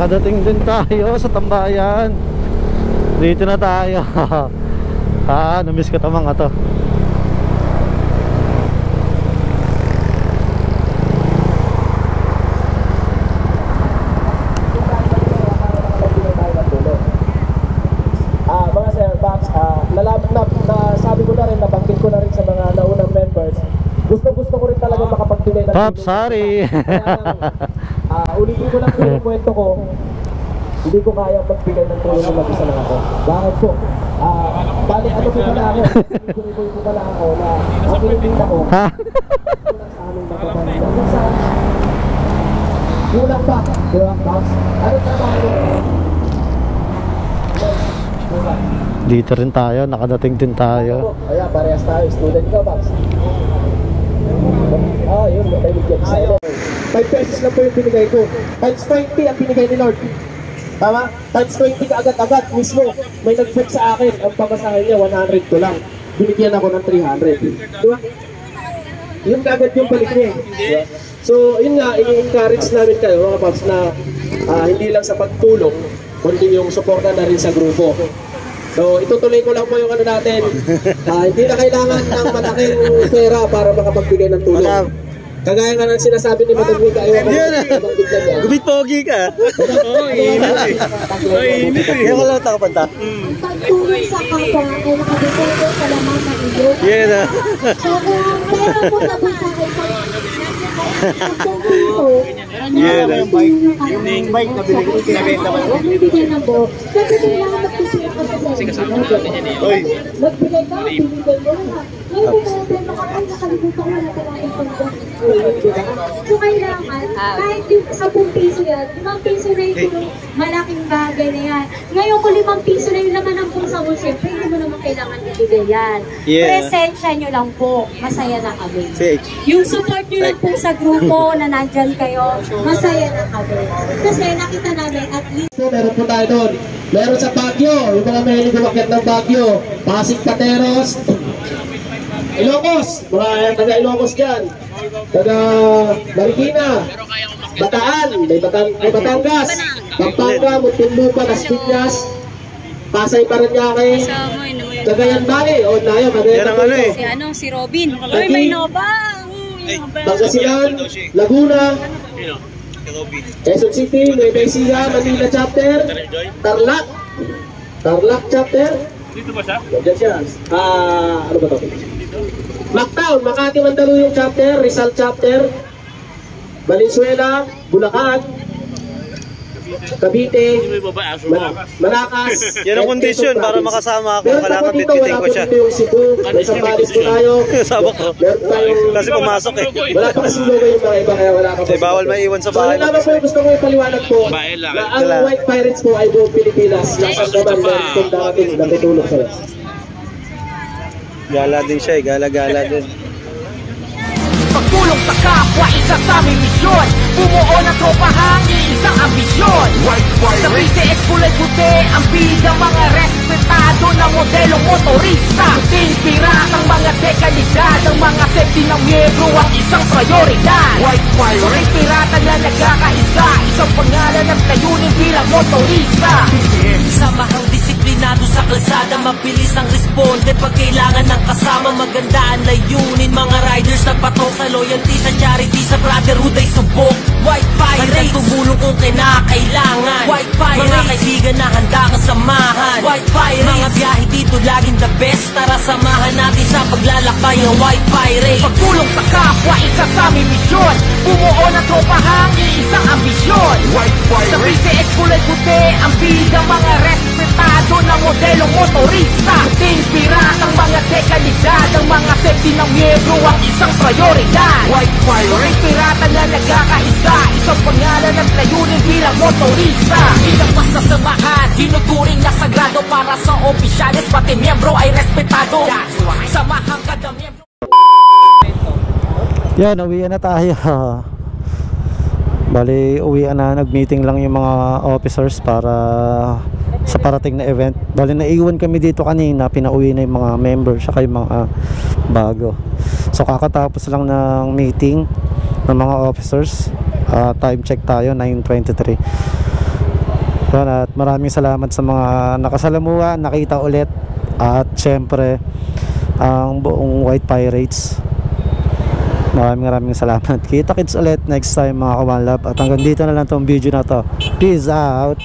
Nakadating din tayo sa tambayan. Dito na tayo. Namiss ko tamang to. Mga sir, Box, sabi ko na rin, nabanggit ko na rin sa mga naunang members. Gusto ko rin talaga makapagbigay ng Pop, sorry. Ulitin ko lang po yung kwento ko. Hindi ko kaya magbigay ng tulong na mag-isa lang ako. Bakit po? Bali, ano po pala ako? Ikuliboy po pala ako na ang pinipilit ako. Kulang sa aming matabalit. Kulang ba? Kulang ba? Ano trabaho mo? Dito rin tayo, nakadating din tayo. Ayan, parehas tayo. Student ka, Box. Yun, may bigyan sa ilo. 5 pesos lang po yung binigay ko. Times 20 ang binigay ni Lord. Tama? Times 20 ka agad-agad mismo. May nag-book sa akin. Ang pamasahin niya, 100 ko lang. Binigyan ako ng 300. Diba? Yun agad yung balik niya. Diba? So, yun nga, i-encourage namin kayo, mga Pops, na hindi lang sa pagtulong, kundi yung suporta na rin sa grupo. So, itutuloy ko lang po yung ano natin. Hindi na kailangan ng malaking pera para makapagbigay ng tulong. Kagaya nga ng sinasabi ni Madam Wika, ayaw ko ng bigyan niya. Gumit pogi ka. Oo, init eh. Kaya ko lang takapanta. Pagtulong sa kapwa ay nakadepende sa laman ng iyo. Yan na. So kung meron po na sa akin Yung bike na binigay ko, kinabenta ko. huwag mo bigyan ng buo. Kasi kailangan magtitira ka sa magbigay ka, binigay mo na. Ngayon po natin, nakalimutan ko na natin so kailangan, kahit yung 10 piso yan, 5 piso na yung malaking bagay na yan. Ngayon kung 5 piso na yung laman ng pusa mo, syempre hindi mo naman kailangan ibigay yan. Presensya nyo lang po, masaya na kami. Yung support nyo lang po sa grupo na nandyan kayo, masaya na kami. Kasi nakita namin at least meron po tayo doon. Meron sa Baguio, yung mga mahilig umakyat ng Baguio, Pasig Pateros, Ilocos, mga taga Ilocos dyan, taga Marikina, Bataan, may Batangas, Pampanga, Muntinlupa, Las Piñas, Pasay Paranaque, Cagayan Valley, o tayo, Cagayan Valley. Si Robin. Ay, may Nova. Pangasinan, Laguna, Quezon City, Nueva Ecija, Manila chapter, Tarlac chapter. Dito ba siya? Diyan siya. Ano ba ito? Mactown, Makati, Mandaluyong chapter, Rizal chapter, Valenzuela, Bulacan, Cavite, Maracas. Yan ang condition para makasama ako. Kailangan bitbitin ko siya. Meron Cebu, may Sambales po tayo. Sabak ko. Kasi pumasok eh. Wala pa kasi logo yung mga iba kaya wala ka pa. Bawal may iwan sa bahay. So naman po gusto ko ipaliwanag po na ang White Pirates po ay buong Pilipinas. Nasaan naman meron pong darating na tutulog sa'yo. Gala din siya eh. Gala-gala din. Pagtulong sa kapwa, isa sa aming misyon. Bumuo ng tropahang isang ambisyon. Sa PCX kulay puti, ang bida mga respetado na modelong motorista. Puting piratang mga dekalidad, ang mga safety ng miyembro ang isang prioridad. White Pirate, pirata na nagkakaisa, isang pangalan ng layunin bilang motorista. Samahang disiplinado sa kalsada, mabilis ang responde pag kailangan ng kasama. Maganda ang layunin, mga riders nagpatok sa loyalty, sa charity, sa brotherhood ay subok. White Pirates, tumulong kung kinakailangan. White Pirates, mga kaibigan na handa kang samahan. White Pirates, mga biyahe dito laging the best. Tara samahan natin sa paglalakbay ng White Pirates. Pagtulong sa kapwa, isa sa aming misyon. Bumuo ng tropahang isang ambisyon. White Pirates, sa PCX kulay puti, ang bida mga respetado na modelong motorista. Puting piratang mga dekalidad, ang mga safety ng miyembro ang isang prioridad. White Pirate, pirata na nagkakaisa, isang pangalan ng layunin bilang motorista. Ilang basta samahan, tinuturing na sagrado para sa opisyalis, pati miyembro ay respetado. Samahan kada miyembro. Yan, uwian na tayo. Bali, uwian na. Nag-meeting lang yung mga officers para sa parating na event. Bali, naiwan kami dito kanina. Pinauwi na yung mga members saka yung mga bago. So, kakatapos lang ng meeting ng mga officers. Time check tayo, 9:23. Yun, at maraming salamat sa mga nakasalamuha, nakita ulit. At syempre, ang buong White Pirates. Maraming salamat. Kita kits ulit next time mga Kawan Love. At hanggang dito na lang tong video na to. Peace out.